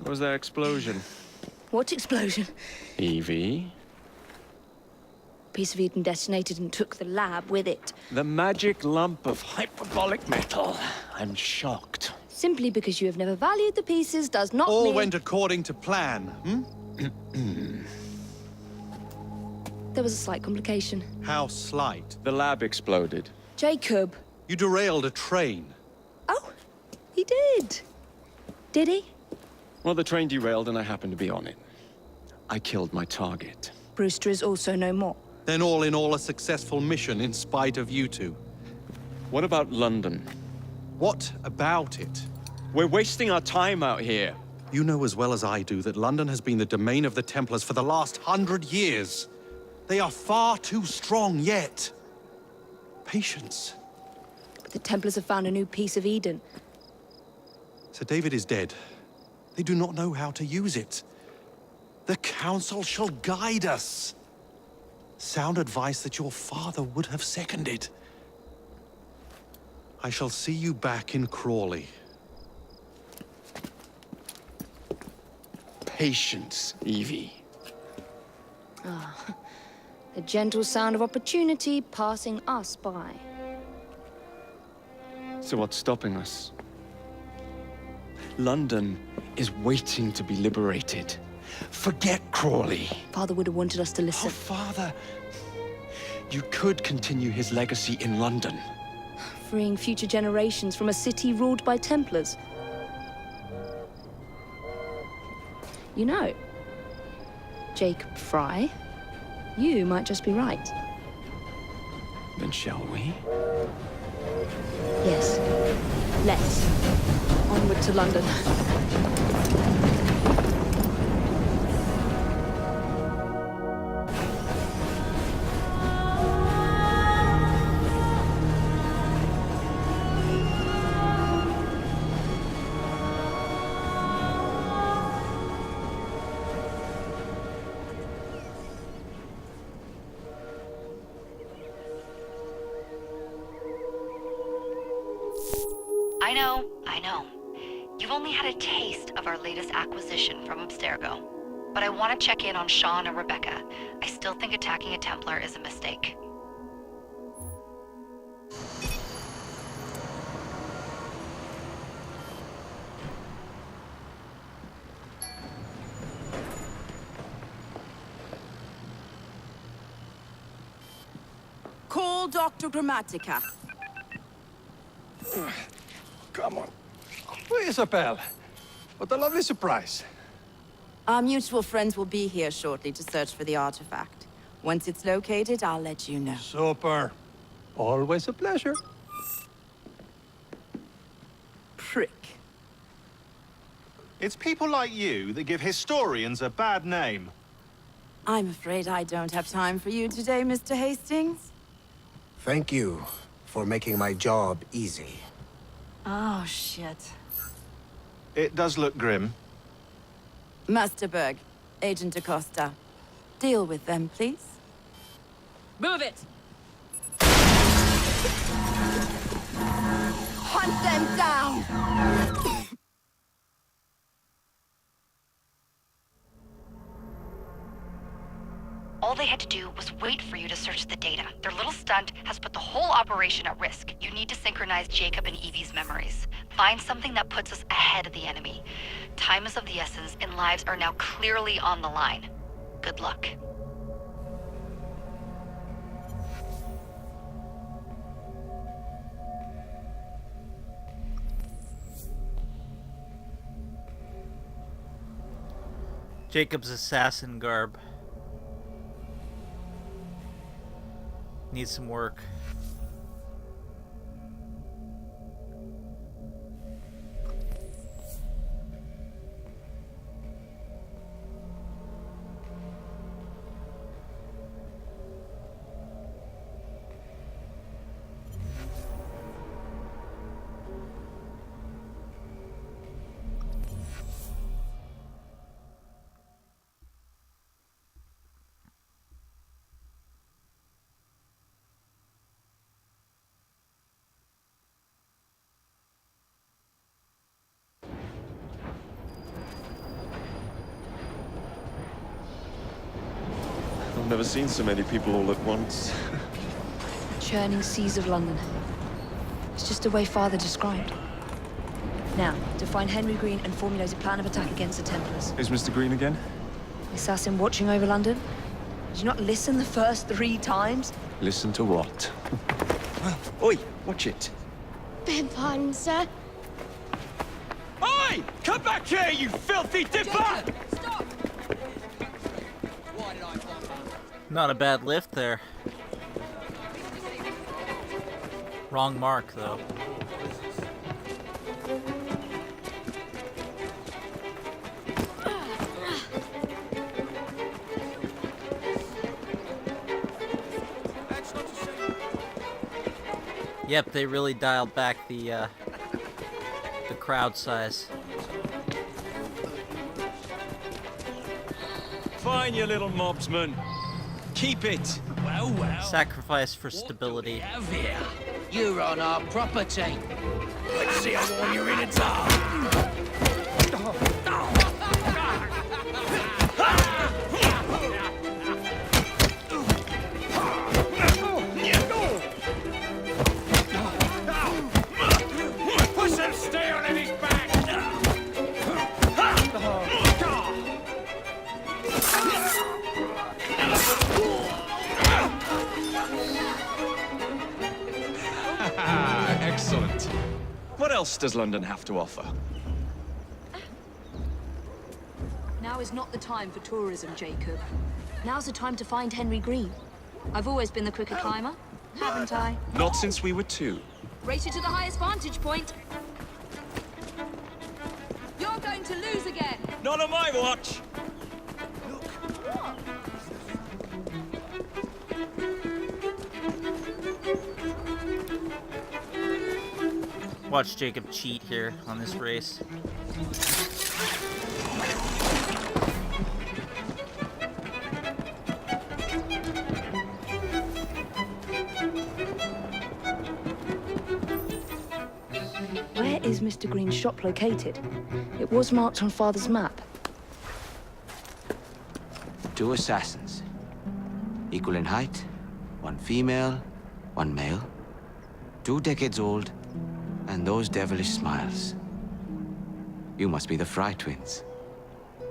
What was that explosion? What explosion? Evie? Piece of Eden detonated and took the lab with it. The magic lump of hyperbolic metal. I'm shocked. Simply because you have never valued the pieces does not All mean... went according to plan, There was a slight complication. How slight? The lab exploded. Jacob. You derailed a train. Oh, he did. Did he? Well, the train derailed and I happened to be on it. I killed my target. Brewster is also no more. Then all in all, a successful mission in spite of you two. What about London? What about it? We're wasting our time out here. You know as well as I do that London has been the domain of the Templars for the last 100 years. They are far too strong yet. Patience. But the Templars have found a new piece of Eden. Sir David is dead. They do not know how to use it. The Council shall guide us. Sound advice that your father would have seconded. I shall see you back in Crawley. Patience, Evie. The gentle sound of opportunity passing us by. So what's stopping us? London is waiting to be liberated. Forget Crawley. Father would have wanted us to Oh, listen. Father. You could continue his legacy in London. Freeing future generations from a city ruled by Templars. You know, Jacob Frye, you might just be right. Then shall we? Yes. Let's. Onward to London. I know. You've only had a taste of our latest acquisition from Abstergo. But I want to check in on Sean and Rebecca. I still think attacking a Templar is a mistake. Call Dr. Grammatica. Come on. Isabel, what a lovely surprise. Our mutual friends will be here shortly to search for the artifact. Once it's located, I'll let you know. Super. Always a pleasure. Prick. It's people like you that give historians a bad name. I'm afraid I don't have time for you today, Mr. Hastings. Thank you for making my job easy. Oh, shit. It does look grim. Masterberg, Agent Acosta. Deal with them, please. Move it! Hunt them down! All they had to do was wait for you to search the data. Their little stunt has put the whole operation at risk. You need to synchronize Jacob and Evie's memories. Find something that puts us ahead of the enemy. Time is of the essence, and lives are now clearly on the line. Good luck. Jacob's assassin garb. Needs some work. never seen so many people all at once. Churning seas of London. It's just the way Father described. Now, to find Henry Green and formulate a plan of attack against the Templars. Is Mr. Green again? The assassin watching over London? Did you not listen the first 3 times? Listen to what? Oi, watch it. Beg pardon, sir. Oi! Come back here, you filthy dipper! Stop! Not a bad lift there. Wrong mark, though. Yep, they really dialed back the crowd size. Fine, you little mobsman. Keep it. Well, well. Sacrifice for stability. What do we have here? You're on our property. Let's see how warm your innards are. Push him, stay on his back. Excellent. What else does London have to offer? Now is not the time for tourism, Jacob. Now's the time to find Henry Green. I've always been the quicker climber, haven't I? Not since we were 2. Race you to the highest vantage point. You're going to lose again. Not on my watch! Watch Jacob cheat here on this race. Where is Mr. Green's shop located? It was marked on Father's map. 2 assassins. Equal in height. 1 female, 1 male. 2 decades old. And those devilish smiles. You must be the Frye twins.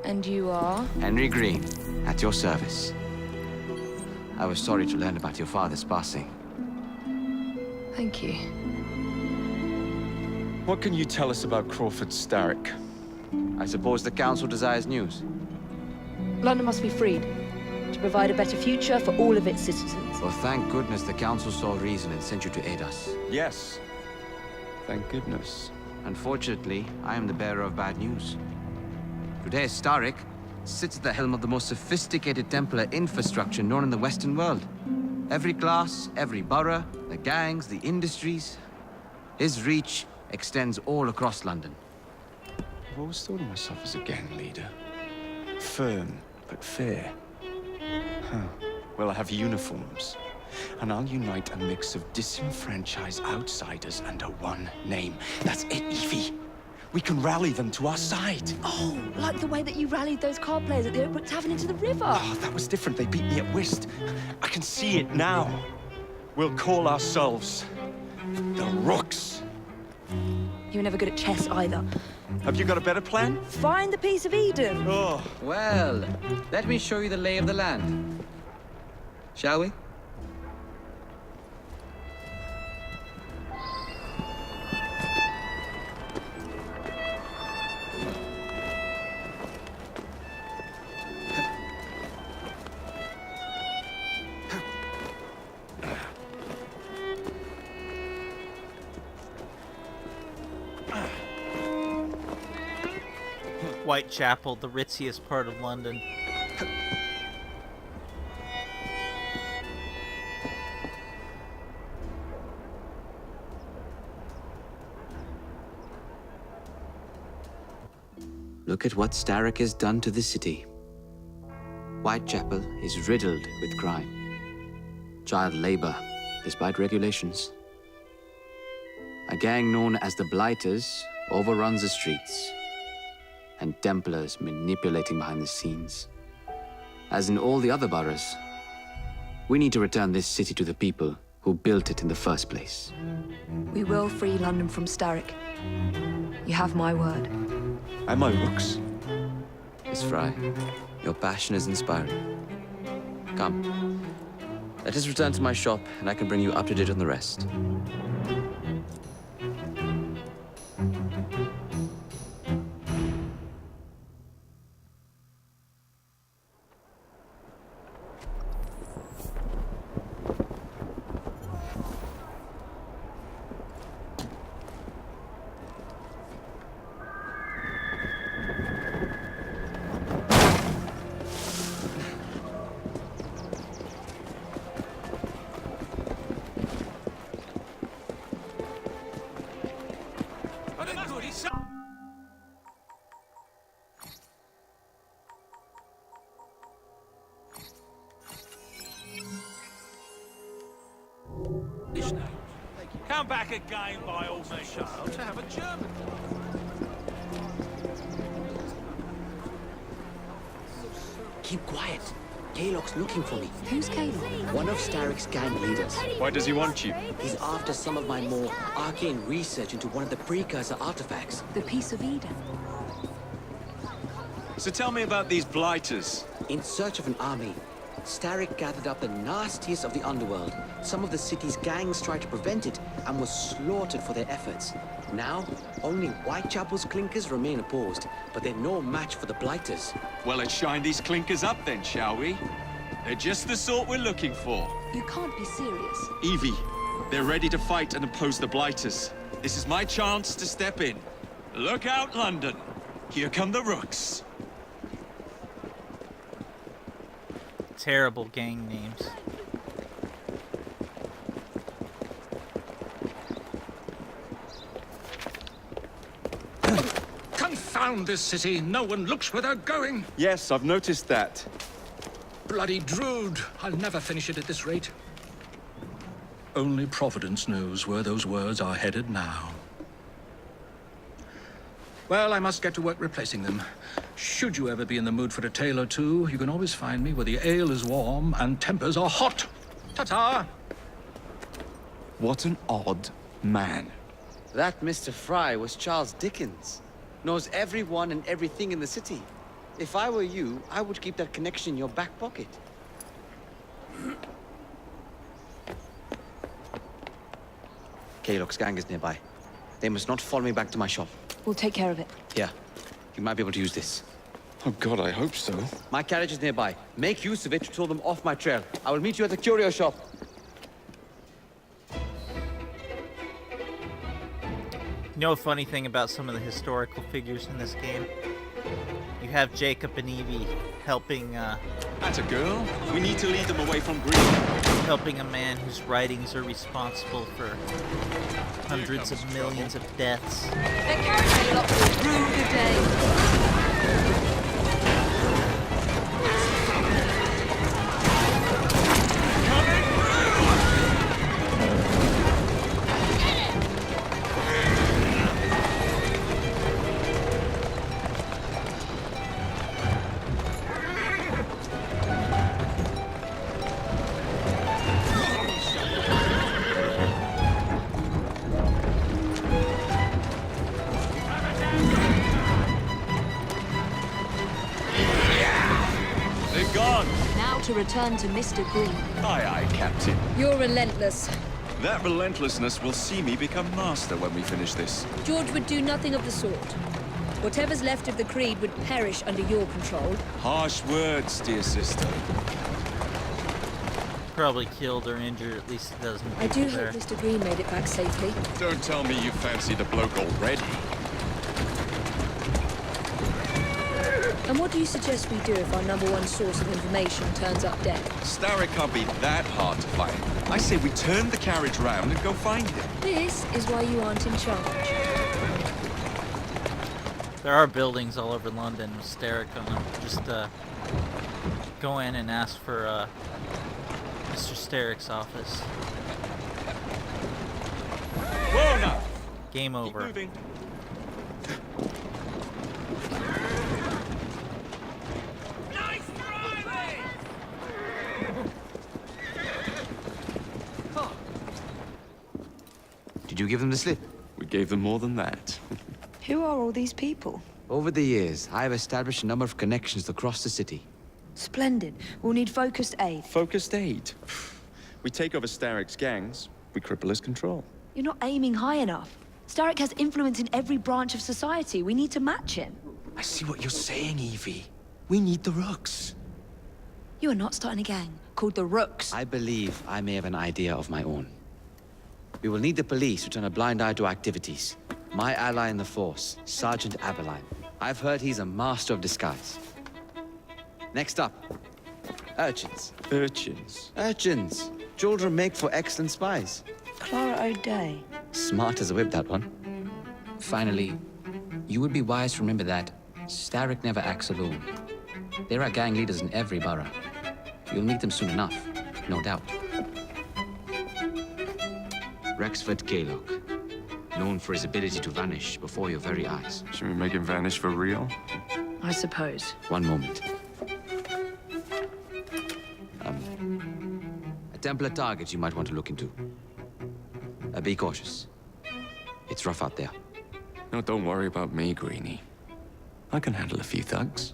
And you are? Henry Green, at your service. I was sorry to learn about your father's passing. Thank you. What can you tell us about Crawford Starrick? I suppose the Council desires news. London must be freed, to provide a better future for all of its citizens. Well, thank goodness the Council saw reason and sent you to aid us. Yes. Thank goodness. Unfortunately, I am the bearer of bad news. Today, Starrick sits at the helm of the most sophisticated Templar infrastructure known in the Western world. Every class, every borough, the gangs, the industries. His reach extends all across London. I've always thought of myself as a gang leader. Firm, but fair. Huh. Well, I have uniforms. And I'll unite a mix of disenfranchised outsiders under one name. That's it, Evie. We can rally them to our side. Oh, like the way that you rallied those card players at the Oakbrook Tavern into the river. Oh, that was different. They beat me at whist. I can see it now. We'll call ourselves the Rooks. You were never good at chess either. Have you got a better plan? Find the piece of Eden. Oh. Well, let me show you the lay of the land. Shall we? Whitechapel, the ritziest part of London. Look at what Starrick has done to the city. Whitechapel is riddled with crime. Child labor, despite regulations. A gang known as the Blighters overruns the streets, and Templars manipulating behind the scenes. As in all the other boroughs, We need to return this city to the people who built it in the first place. We will free London from Starrick. You have my word. And my looks. Miss Frye, your passion is inspiring. Come. Let us return to my shop, and I can bring you up to date on the rest. Come back again by all means. To have a German. Keep quiet. Kaylock's looking for me. Who's Kaylock? One of Starrick's gang leaders. Why does he want you? He's after some of my more arcane research into one of the precursor artifacts. The Piece of Eden. So tell me about these blighters. In search of an army, Starrick gathered up the nastiest of the underworld. Some of the city's gangs tried to prevent it and were slaughtered for their efforts. Now, only Whitechapel's clinkers remain opposed, but they're no match for the blighters. Well, let's shine these clinkers up then, shall we? They're just the sort we're looking for. You can't be serious. Evie, they're ready to fight and oppose the blighters. This is my chance to step in. Look out, London. Here come the rooks. Terrible gang names. Confound this city. No one looks where they're going. Yes, I've noticed that. Bloody Drood. I'll never finish it at this rate. Only Providence knows where those words are headed now. Well, I must get to work replacing them. Should you ever be in the mood for a tale or two, you can always find me where the ale is warm and tempers are hot. Ta-ta! What an odd man. That Mr. Frye was Charles Dickens. Knows everyone and everything in the city. If I were you, I would keep that connection in your back pocket. Kaylock's gang is nearby. They must not follow me back to my shop. We'll take care of it. Here, you might be able to use this. Oh God, I hope so. My carriage is nearby. Make use of it to throw them off my trail. I will meet you at the curio shop. You know a funny thing about some of the historical figures in this game? You have Jacob and Evie helping, That's a girl. We need to lead them away from greed. helping a man whose writings are responsible for hundreds of millions of deaths. The carriage lock will rue the day. To return to Mr. Green. Aye, aye, Captain. You're relentless. That relentlessness will see me become master when we finish this. George would do nothing of the sort. Whatever's left of the Creed would perish under your control. Harsh words, dear sister. Probably killed or injured at least a dozen people I do there. hope Mr. Green made it back safely. Don't tell me you fancy the bloke already. And what do you suggest we do if our #1 source of information turns up dead? Starrick can't be that hard to find. I say we turn the carriage round and go find him. This is why you aren't in charge. There are buildings all over London with Starrick on them. Just go in and ask for Mr. Starrick's office. Whoa, now! Game over. Keep moving. Did you give them the slip? We gave them more than that. Who are all these people? Over the years, I have established a number of connections across the city. Splendid. We'll need focused aid. Focused aid. We take over Starrick's gangs, we cripple his control. You're not aiming high enough. Starrick has influence in every branch of society. We need to match him. I see what you're saying, Evie. We need the Rooks. You are not starting a gang called the Rooks. I believe I may have an idea of my own. We will need the police to turn a blind eye to activities. My ally in the force, Sergeant Aberline. I've heard he's a master of disguise. Next up, urchins. Urchins? Urchins. Children make for excellent spies. Clara O'Day. Smart as a whip, that one. Finally, you would be wise to remember that Starrick never acts alone. There are gang leaders in every borough. You'll meet them soon enough, no doubt. Rexford Kaylock, known for his ability to vanish before your very eyes. Should we make him vanish for real? I suppose. One moment. A Templar target you might want to look into. Be cautious. It's rough out there. No, don't worry about me, Greenie. I can handle a few thugs.